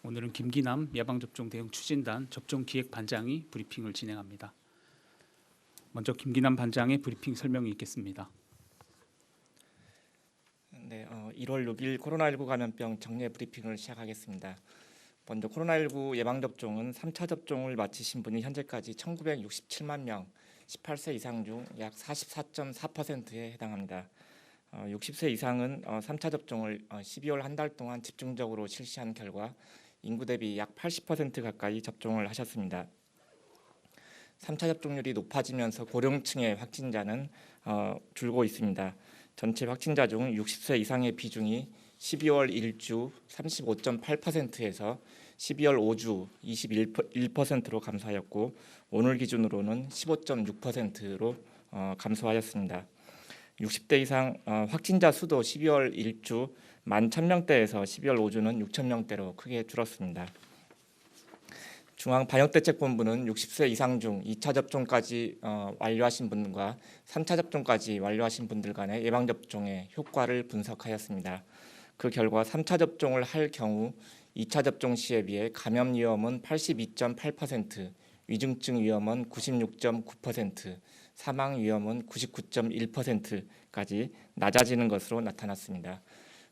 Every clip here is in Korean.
오늘은 김기남 예방접종 대응 추진단 접종기획반장이 브리핑을 진행합니다. 먼저 김기남 반장의 브리핑 설명이 있겠습니다. 네, 1월 6일 코로나19 감염병 정례 브리핑을 시작하겠습니다. 먼저 코로나19 예방접종은 3차 접종을 마치신 분이 현재까지 1967만 명, 18세 이상 중 약 44.4%에 해당합니다. 60세 이상은 3차 접종을 12월 한 달 동안 집중적으로 실시한 결과 인구 대비 약 80% 가까이 접종을 하셨습니다. 3차 접종률이 높아지면서 고령층의 확진자는 줄고 있습니다. 전체 확진자 중 60세 이상의 비중이 12월 1주 35.8%에서 12월 5주 21%로 감소하였고 오늘 기준으로는 15.6%로 감소하였습니다. 60대 이상 확진자 수도 12월 1주 11,000명대에서 12월 5주는 6,000명대로 크게 줄었습니다. 중앙방역대책본부는 60세 이상 중 2차 접종까지 완료하신 분과 3차 접종까지 완료하신 분들 간의 예방접종의 효과를 분석하였습니다. 그 결과 3차 접종을 할 경우 2차 접종 시에 비해 감염 위험은 82.8%, 위중증 위험은 96.9%, 사망 위험은 99.1%까지 낮아지는 것으로 나타났습니다.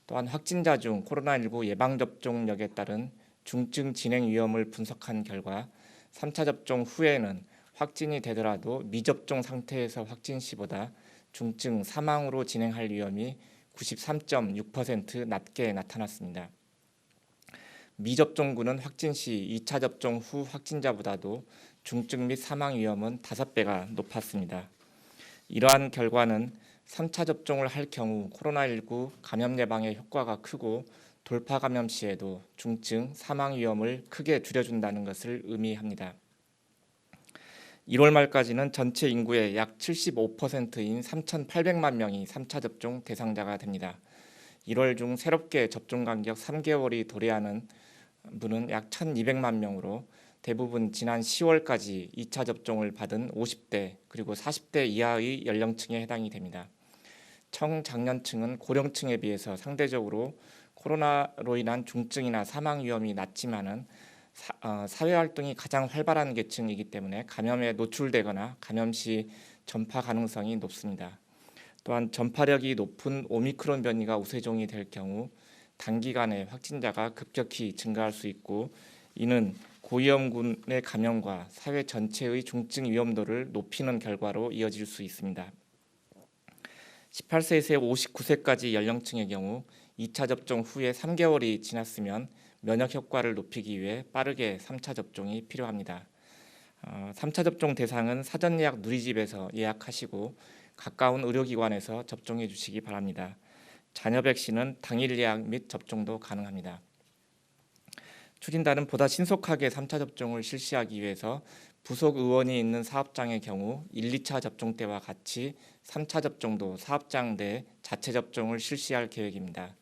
또한 확진자 중 코로나19 예방접종력에 따른 중증 진행 위험을 분석한 결과 3차 접종 후에는 확진이 되더라도 미접종 상태에서 확진 시보다 중증 사망으로 진행할 위험이 93.6% 낮게 나타났습니다. 미접종군은 확진 시 2차 접종 후 확진자보다도 중증 및 사망 위험은 5배가 높았습니다. 이러한 결과는 3차 접종을 할 경우 코로나19 감염 예방에 효과가 크고 돌파 감염 시에도 중증 사망 위험을 크게 줄여준다는 것을 의미합니다. 1월 말까지는 전체 인구의 약 75%인 3,800만 명이 3차 접종 대상자가 됩니다. 1월 중 새롭게 접종 간격 3개월이 도래하는 분은 약 1,200만 명으로 대부분 지난 10월까지 2차 접종을 받은 50대 그리고 40대 이하의 연령층에 해당이 됩니다. 청장년층은 고령층에 비해서 상대적으로 코로나로 인한 중증이나 사망 위험이 낮지만은 사회활동이 가장 활발한 계층이기 때문에 감염에 노출되거나 감염 시 전파 가능성이 높습니다. 또한 전파력이 높은 오미크론 변이가 우세종이 될 경우 단기간에 확진자가 급격히 증가할 수 있고 이는 고위험군의 감염과 사회 전체의 중증 위험도를 높이는 결과로 이어질 수 있습니다. 18세에서 59세까지 연령층의 경우 2차 접종 후에 3개월이 지났으면 면역 효과를 높이기 위해 빠르게 3차 접종이 필요합니다. 3차 접종 대상은 사전 예약 누리집에서 예약하시고 가까운 의료기관에서 접종해 주시기 바랍니다. 자녀 백신은 당일 예약 및 접종도 가능합니다. 추진단은 보다 신속하게 3차 접종을 실시하기 위해서 부속 의원이 있는 사업장의 경우 1, 2차 접종 때와 같이 3차 접종도 사업장 내 자체 접종을 실시할 계획입니다.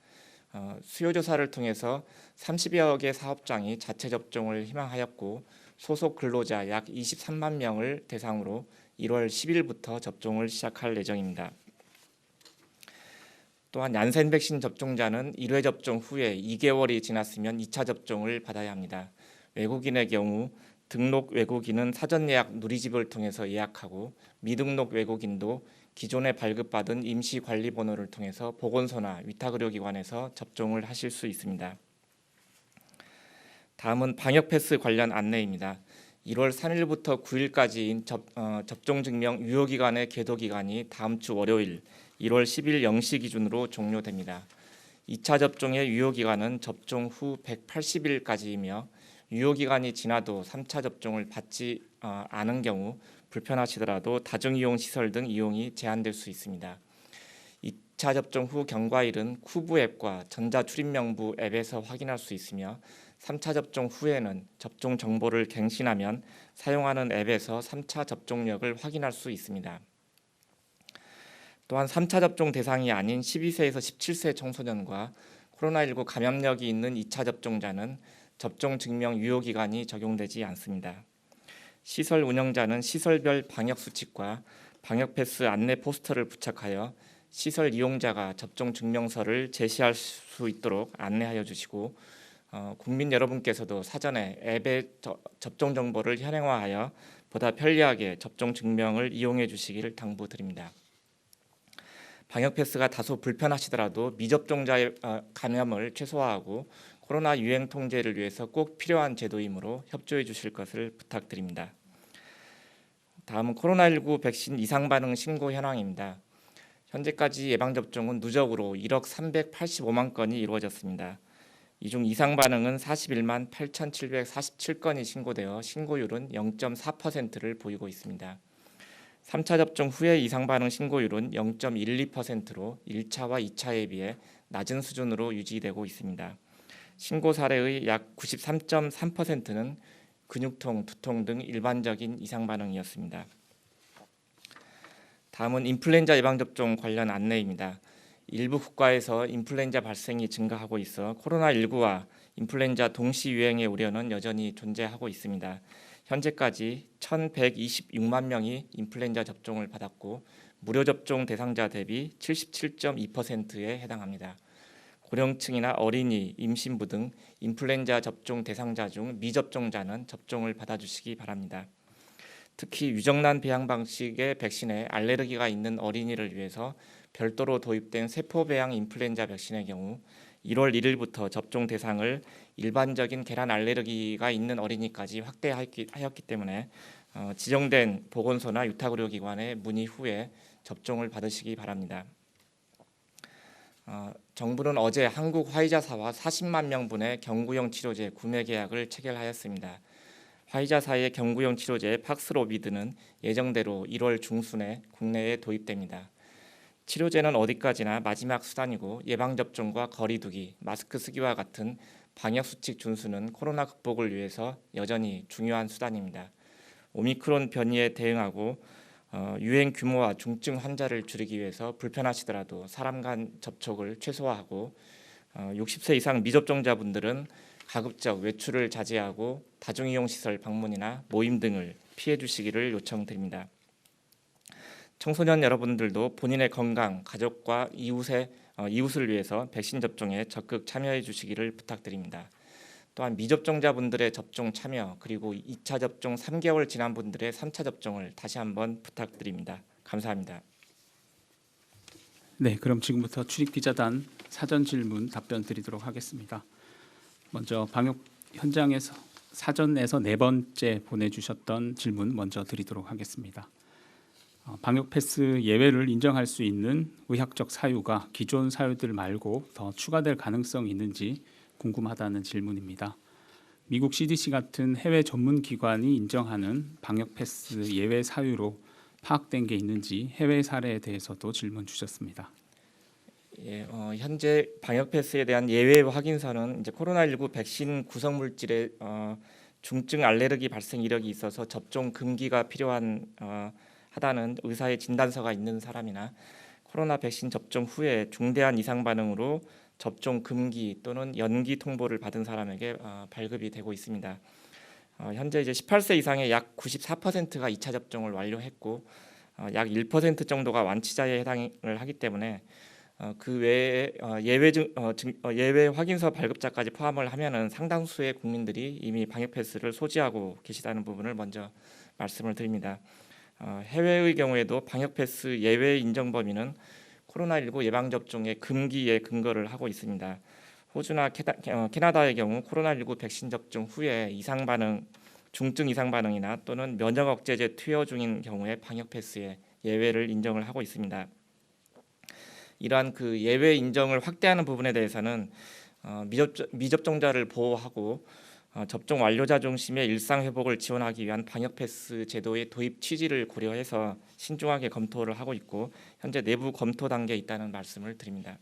수요조사를 통해서 30여 개 사업장이 자체 접종을 희망하였고 소속 근로자 약 23만 명을 대상으로 1월 10일부터 접종을 시작할 예정입니다. 또한 얀센 백신 접종자는 1회 접종 후에 2개월이 지났으면 2차 접종을 받아야 합니다. 외국인의 경우 등록 외국인은 사전 예약 누리집을 통해서 예약하고 미등록 외국인도 기존에 발급받은 임시관리번호를 통해서 보건소나 위탁의료기관에서 접종을 하실 수 있습니다. 다음은 방역패스 관련 안내입니다. 1월 3일부터 9일까지인 접종증명 유효기간의 계도기간이 다음 주 월요일 1월 10일 0시 기준으로 종료됩니다. 2차 접종의 유효기간은 접종 후 180일까지이며 유효기간이 지나도 3차 접종을 받지 않은 경우 불편하시더라도 다중이용시설 등 이용이 제한될 수 있습니다. 2차 접종 후 경과일은 쿠브 앱과 전자출입명부 앱에서 확인할 수 있으며 3차 접종 후에는 접종 정보를 갱신하면 사용하는 앱에서 3차 접종력을 확인할 수 있습니다. 또한 3차 접종 대상이 아닌 12세에서 17세 청소년과 코로나19 감염력이 있는 2차 접종자는 접종 증명 유효기간이 적용되지 않습니다. 시설 운영자는 시설별 방역수칙과 방역패스 안내 포스터를 부착하여 시설 이용자가 접종 증명서를 제시할 수 있도록 안내하여 주시고 국민 여러분께서도 사전에 앱의 접종 정보를 현행화하여 보다 편리하게 접종 증명을 이용해 주시기를 당부드립니다. 방역 패스가 다소 불편하시더라도 미접종자의 감염을 최소화하고 코로나 유행 통제를 위해서 꼭 필요한 제도이므로 협조해 주실 것을 부탁드립니다. 다음은 코로나19 백신 이상 반응 신고 현황입니다. 현재까지 예방접종은 누적으로 1억 385만 건이 이루어졌습니다. 이 중 이상 반응은 41만 8,747건이 신고되어 신고율은 0.4%를 보이고 있습니다. 3차 접종 후의 이상 반응 신고율은 0.12%로 1차와 2차에 비해 낮은 수준으로 유지되고 있습니다. 신고 사례의 약 93.3%는 근육통, 두통 등 일반적인 이상 반응이었습니다. 다음은 인플루엔자 예방접종 관련 안내입니다. 일부 국가에서 인플루엔자 발생이 증가하고 있어 코로나19와 인플루엔자 동시 유행의 우려는 여전히 존재하고 있습니다. 현재까지 1,126만 명이 인플루엔자 접종을 받았고 무료 접종 대상자 대비 77.2%에 해당합니다. 고령층이나 어린이, 임신부 등 인플루엔자 접종 대상자 중 미접종자는 접종을 받아주시기 바랍니다. 특히 유정란 배양 방식의 백신에 알레르기가 있는 어린이를 위해서 별도로 도입된 세포배양 인플루엔자 백신의 경우 1월 1일부터 접종 대상을 일반적인 계란 알레르기가 있는 어린이까지 확대하였기 때문에 지정된 보건소나 유탁의료기관에 문의 후에 접종을 받으시기 바랍니다. 정부는 어제 한국 화이자사와 40만 명분의 경구용 치료제 구매 계약을 체결하였습니다. 화이자사의 경구용 치료제 팍스로비드는 예정대로 1월 중순에 국내에 도입됩니다. 치료제는 어디까지나 마지막 수단이고 예방접종과 거리두기, 마스크 쓰기와 같은 방역수칙 준수는 코로나 극복을 위해서 여전히 중요한 수단입니다. 오미크론 변이에 대응하고 유행 규모와 중증 환자를 줄이기 위해서 불편하시더라도 사람 간 접촉을 최소화하고 60세 이상 미접종자분들은 가급적 외출을 자제하고 다중이용시설 방문이나 모임 등을 피해 주시기를 요청드립니다. 청소년 여러분들도 본인의 건강, 가족과 이웃을 위해서 백신 접종에 적극 참여해 주시기를 부탁드립니다. 또한 미접종자분들의 접종 참여 그리고 2차 접종 3개월 지난 분들의 3차 접종을 다시 한번 부탁드립니다. 감사합니다. 네, 그럼 지금부터 출입기자단 사전 질문 답변 드리도록 하겠습니다. 먼저 방역 현장에서 사전에서 네 번째 보내주셨던 질문 먼저 드리도록 하겠습니다. 방역 패스 예외를 인정할 수 있는 의학적 사유가 기존 사유들 말고 더 추가될 가능성이 있는지 궁금하다는 질문입니다. 미국 CDC 같은 해외 전문 기관이 인정하는 방역 패스 예외 사유로 파악된 게 있는지 해외 사례에 대해서도 질문 주셨습니다. 현재 방역 패스에 대한 예외 확인서는 이제 코로나19 백신 구성 물질에 중증 알레르기 발생 이력이 있어서 접종 금기가 필요한 하다는 의사의 진단서가 있는 사람이나 코로나 백신 접종 후에 중대한 이상 반응으로 접종 금기 또는 연기 통보를 받은 사람에게 발급이 되고 있습니다. 현재 이제 18세 이상의 약 94%가 2차 접종을 완료했고 약 1% 정도가 완치자에 해당을 하기 때문에 그 외에 예외 확인서 발급자까지 포함을 하면은 상당수의 국민들이 이미 방역 패스를 소지하고 계시다는 부분을 먼저 말씀을 드립니다. 해외의 경우에도 방역 패스 예외 인정 범위는 코로나19 예방 접종의 금기에 근거를 하고 있습니다. 호주나 캐나다의 경우 코로나19 백신 접종 후에 이상 반응, 중증 이상 반응이나 또는 면역 억제제 투여 중인 경우에 방역 패스에 예외를 인정을 하고 있습니다. 이러한 그 예외 인정을 확대하는 부분에 대해서는 미접종자를 보호하고 접종 완료자 중심의 일상 회복을 지원하기 위한 방역 패스 제도의 도입 취지를 고려해서 신중하게 검토를 하고 있고 현재 내부 검토 단계에 있다는 말씀을 드립니다.